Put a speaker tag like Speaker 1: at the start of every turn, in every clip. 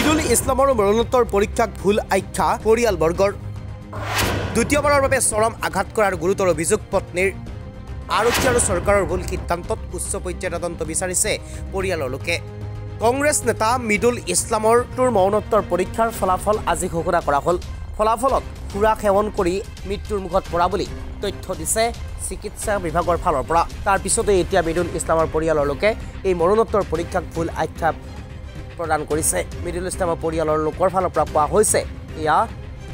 Speaker 1: মিদুল ইছলামৰ মৰণোত্তৰ পৰীক্ষাক ভুল আখ্যা পৰিয়ালবৰ্গৰ দ্বিতীয়বাৰৰ বাবে চৰম আঘাত কৰাৰ গুৰুতৰ অভিযোগ পত্নীৰ আৰক্ষী আৰু চৰকাৰৰ ভুল সিদ্ধান্তত উচ্চ পৰ্যায়ৰ তদন্ত বিচাৰিছে পৰিয়ালৰ লোকে কংগ্ৰেছ নেতা মিদুল ইছলামৰ মৰণোত্তৰ পৰীক্ষাৰ ফলাফল আজি ঘোষণা কৰা হ'ল ফলাফলত সুৰা সেৱন কৰি মৃত্যুৰ মুখত পৰা বুলি তথ্য দিছে চিকিৎসা বিভাগৰ ফালৰ পৰা তাৰ পিছতে এতিয়া মিদুল ইছলামৰ পৰিয়ালৰ লোকে এই মৰণোত্তৰ পৰীক্ষাক ভুল আখ্যা প্ৰদান কৰিছে মিদুল ইছলামৰ পৰিয়ালৰ লোকৰ ফালৰ পৰা কোৱা হৈছে এয়া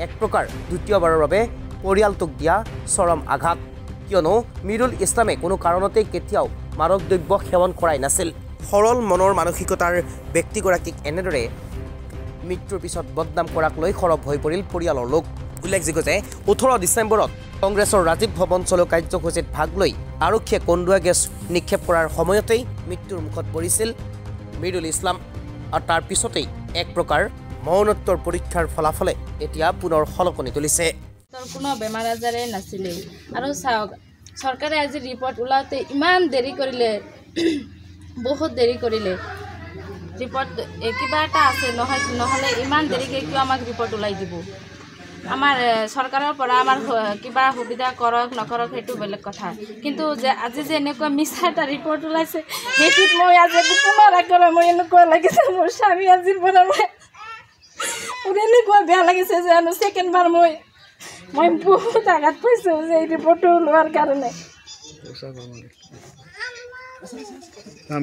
Speaker 1: এক প্ৰকাৰ দ্বিতীয়বাৰৰ বাবে পৰিয়ালটোক দিয়া চৰম আঘাত কিয়নো মিদুল ইছলামে কোনো কাৰণতে কেতিয়াও মাদক দ্ৰব্য সেৱন কৰাই নাছিল সৰল মনৰ মানসিকতাৰ ব্যক্তিগৰাকীক এনেদৰে মৃত্যুৰ পিছত বদনাম কৰাক লৈ সৰব হৈ পৰিল পৰিয়ালৰ লোক উল্লেখযোগ্য যে 18 ডিচেম্বৰত কংগ্ৰেছৰ ৰাজীৱ ভৱন চলো কাৰ্যসূচীত ভাগ লৈ আৰক্ষীয়ে কন্দুৱা গেছ নিক্ষেপ কৰাৰ সময়তেই মৃত্যুৰ মুখত পৰিছিল মিদুল ইছলাম আৰু তাৰ পিছতেই এক প্ৰকাৰ মৰণোত্তৰ পৰীক্ষাৰ ফলাফলে এতিয়া পুনৰ খলকনি তুলিছে
Speaker 2: কোনো বেমাৰ আজাৰে নাছিলে আৰু চাওক চৰকাৰে আজি ৰিপৰ্ট ওলাওতে ইমান দেৰি কৰিলে বহুত দেৰি কৰিলে ৰিপৰ্ট কিবা এটা আছে নহ'লে ইমান দেৰিকৈ কিয় আমাক ৰিপৰ্ট ওলাই দিব আমাৰ চৰকাৰৰ পৰা আমাৰ কিবা সুবিধা কৰক নকৰক সেইটো বেলেগ কথা কিন্তু যে আজি যে এনেকুৱা মিছা এটা ৰিপৰ্ট ওলাইছে সেইটোত মই আজি তোমাৰ কৰে মই এনেকুৱা লাগিছে মোৰ স্বামী আজিৰ পৰা মোৰ এনেকুৱা বেয়া লাগিছে যে ছেকেণ্ডবাৰ মই বহুত আঘাত পাইছোঁ যে এই ৰিপৰ্টটো ওলোৱাৰ কাৰণে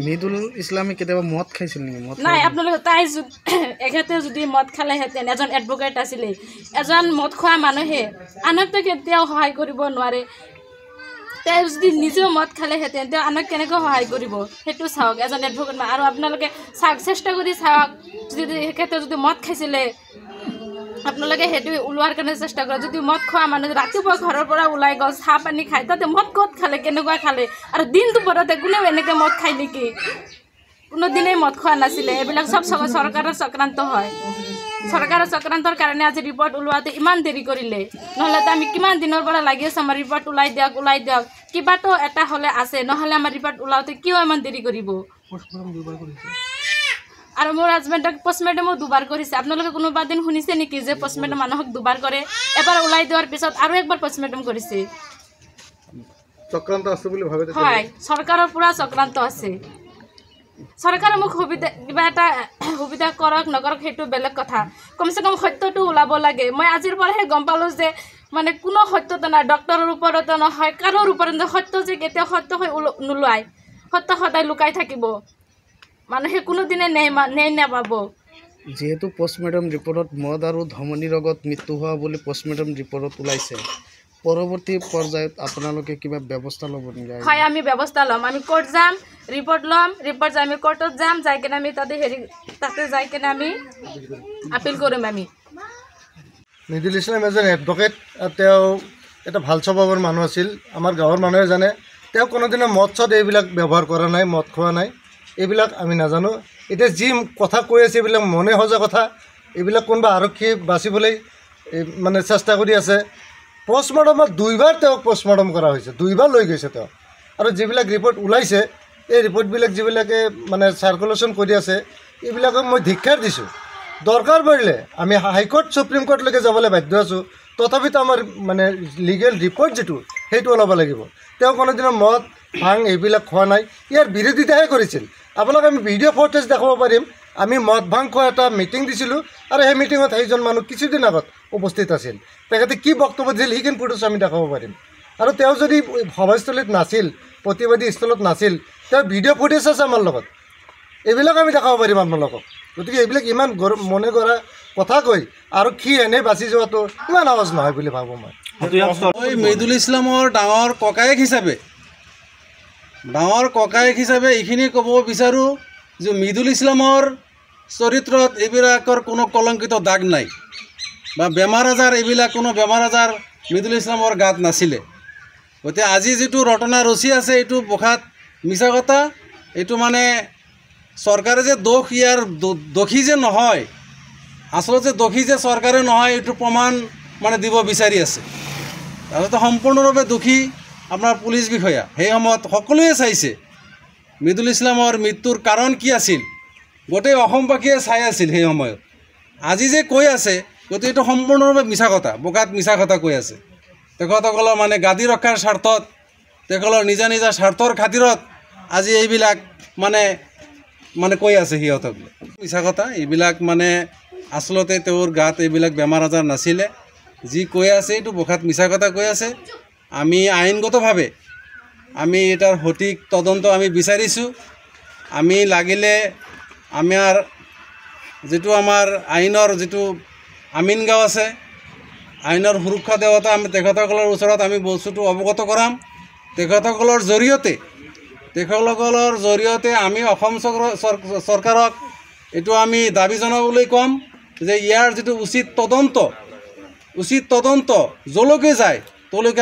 Speaker 3: মিদুল ইছলামে কেতিয়াবা মদ খাইছিল নেকি মদ
Speaker 2: নাই আপোনালোকে তাই এখেতে যদি মদ খালেহেঁতেন এজন এডভকেট আছিলে এজন মদ খোৱা মানুহে আনকতো কেতিয়াও সহায় কৰিব নোৱাৰে তাই যদি নিজেও মদ খালেহেঁতেন তেওঁ আনক কেনেকৈ সহায় কৰিব সেইটো চাওক এজন এডভকেট আৰু আপোনালোকে চাওক চেষ্টা কৰি চাওক যদি এখেতে যদি মদ খাইছিলে আপোনালোকে সেইটো ওলোৱাৰ কাৰণে চেষ্টা কৰে যদি মদ খোৱা মানুহ ৰাতিপুৱা ঘৰৰ পৰা ওলাই গ'ল চাহ পানী খায় তাতে মদ ক'ত খালে কেনেকুৱা খালে আৰু দিনটো পৰতে কোনেও এনেকৈ মদ খায় নেকি কোনোদিনেই মদ খোৱা নাছিলে এইবিলাক চব চৰকাৰৰ চক্ৰান্ত হয় চৰকাৰৰ চক্ৰান্তৰ কাৰণে আজি ৰিপৰ্ট ওলোৱাতে ইমান দেৰি কৰিলে নহ'লেতো আমি কিমান দিনৰ পৰা লাগি আছোঁ আমাৰ ৰিপৰ্ট ওলাই দিয়ক কিবাতো এটা হ'লে আছে নহ'লে আমাৰ ৰিপৰ্ট ওলাওঁতে কিয় ইমান দেৰি কৰিব আৰু মোৰ হাজবেণ্ডক পষ্টমৰ্টেমো দুবাৰ কৰিছে আপোনালোকে কোনোবা দিন শুনিছে নেকি যে পষ্টমৰ্টেম মানুহক দুবাৰ কৰে এবাৰ ওলাই দিয়াৰ পিছত আৰু একবাৰ পষ্টমৰ্টেম কৰিছে
Speaker 3: চক্ৰান্ত আছে বুলি ভাবে
Speaker 2: হয় চৰকাৰৰ পুৰা চক্ৰান্ত আছে চৰকাৰে মোক সুবিধা কিবা এটা সুবিধা কৰক নকৰক সেইটো বেলেগ কথা কমচে কম সত্যটো ওলাব লাগে মই আজিৰ পৰাহে গম পালোঁ যে মানে কোনো সত্যতা নাই ডক্টৰৰ ওপৰতো নহয় কাৰোৰ ওপৰত সত্য যে কেতিয়াও সত্য হৈ নোলোৱায় সত্য সদায় লুকাই থাকিব মানুহে কোনোদিনে ন্যায় নাপাব
Speaker 3: যেহেতু পোষ্টমৰ্টেম ৰিপৰ্টত মদ আৰু ধমনী ৰোগত মৃত্যু হোৱা বুলি পোষ্টমৰ্টেম ৰিপৰ্টত ওলাইছে পৰৱৰ্তী পৰ্যায়ত আপোনালোকে কিবা ব্যৱস্থা ল'ব নেকি
Speaker 2: হয় আমি ব্যৱস্থা ল'ম আমি কোৰ্ট যাম ৰিপৰ্ট ল'ম ৰিপৰ্ট যাই আমি কোৰ্টত যাম যাই কিনে আমি তাতে যাই কিনে আমি আপিল কৰিম আমি
Speaker 4: মিদুল ইছলাম এজন এডভকেট তেওঁ এটা ভাল স্বভাৱৰ মানুহ আছিল আমাৰ গাঁৱৰ মানুহে জানে তেওঁ কোনোদিনে মদ চদ এইবিলাক ব্যৱহাৰ কৰা নাই মদ খোৱা নাই এইবিলাক আমি নাজানো এতিয়া যি কথা কৈ আছে এইবিলাক মনে সজা কথা এইবিলাক কোনোবা আৰক্ষী বাচিবলৈ মানে চেষ্টা কৰি আছে পোষ্টমৰ্টমত দুইবাৰ তেওঁক পোষ্টমৰ্টম কৰা হৈছে দুইবাৰ লৈ গৈছে তেওঁ আৰু যিবিলাক ৰিপৰ্ট ওলাইছে এই ৰিপৰ্টবিলাক যিবিলাকে মানে চাৰ্কুলেশ্যন কৰি আছে এইবিলাকক মই ধিক্ষাৰ দিছোঁ দৰকাৰ পৰিলে আমি হাইকোৰ্ট সুপ্ৰিম কোৰ্টলৈকে যাবলৈ বাধ্য আছোঁ তথাপিতো আমাৰ মানে লিগেল ৰিপৰ্ট যিটো সেইটো ওলাব লাগিব তেওঁ কোনোদিনৰ মদ ভাং এইবিলাক খোৱা নাই ইয়াৰ বিৰোধিতাহে কৰিছিল আপোনাক আমি ভিডিঅ' ফুটেজ দেখাব পাৰিম আমি মদ ভাং খোৱা এটা মিটিং দিছিলোঁ আৰু সেই মিটিঙত সেইজন মানুহ কিছুদিন আগত উপস্থিত আছিল তেখেতে কি বক্তব্য দিছিল সেইখিনি ফুটেজ আমি দেখাব পাৰিম আৰু তেওঁ যদি সভাস্থলীত নাছিল প্ৰতিবাদী স্থলত নাছিল তেওঁ ভিডিঅ' ফুটেজ আছে আমাৰ লগত এইবিলাক আমি দেখাব পাৰিম আপোনালোকক গতিকে এইবিলাক ইমান মনে কৰা কথা কৈ আৰু কি এনেই বাচি যোৱাটো ইমান সহজ নহয় বুলি ভাবোঁ মই
Speaker 5: মিদুল ইছলামৰ ডাঙৰ ককায়েক হিচাপে এইখিনি ক'ব বিচাৰোঁ যে মিদুল ইছলামৰ চৰিত্ৰত এইবিলাকৰ কোনো কলংকিত দাগ নাই বা বেমাৰ আজাৰ এইবিলাক কোনো বেমাৰ আজাৰ মিদুল ইছলামৰ গাত নাছিলে গতিকে আজি যিটো ৰটনা ৰচি আছে এইটো বখাত মিছা কথা এইটো মানে চৰকাৰে যে দোষ ইয়াৰ দোষী যে নহয় আচলতে দোষী যে চৰকাৰে নহয় এইটো প্ৰমাণ মানে দিব বিচাৰি আছে আচলতে সম্পূৰ্ণৰূপে দোষী আপোনাৰ পুলিচ বিষয়া সেই সময়ত সকলোৱে চাইছে মিদুল ইছলামৰ মৃত্যুৰ কাৰণ কি আছিল গোটেই অসমবাসীয়ে চাই আছিল সেই সময়ত আজি যে কৈ আছে গতিকে এইটো সম্পূৰ্ণৰূপে মিছা কথা, বোকাত মিছা কথা কৈ আছে। তেখেতসকলৰ মানে গাদী ৰক্ষাৰ স্বাৰ্থত, তেখেতৰ নিজা নিজা স্বাৰ্থৰ খাতিৰত আজি এইবিলাক মানে কৈ আছে সিহঁতক মিছা কথা। এইবিলাক মানে আচলতে তেওঁৰ গাত এইবিলাক বেমাৰ আজাৰ নাছিলে। যি কৈ আছে এইটো বোকাত মিছা কথা কৈ আছে। আমি আইনগতভাৱে আমি এটাৰ সঠিক তদন্ত আমি বিচাৰিছোঁ। আমি লাগিলে আমাৰ যিটো আমাৰ আইনৰ যিটো আমিন গাঁও আছে, আইনৰ সুৰক্ষা দেৱতা, আমি তেখেতসকলৰ ওচৰত আমি বস্তুটো অৱগত কৰাম। তেখেতসকলৰ জৰিয়তে আমি অসম চৰকাৰক এইটো আমি দাবী জনাবলৈ ক'ম যে ইয়াৰ যিটো উচিত তদন্ত যলৈকে যায় তলৈকে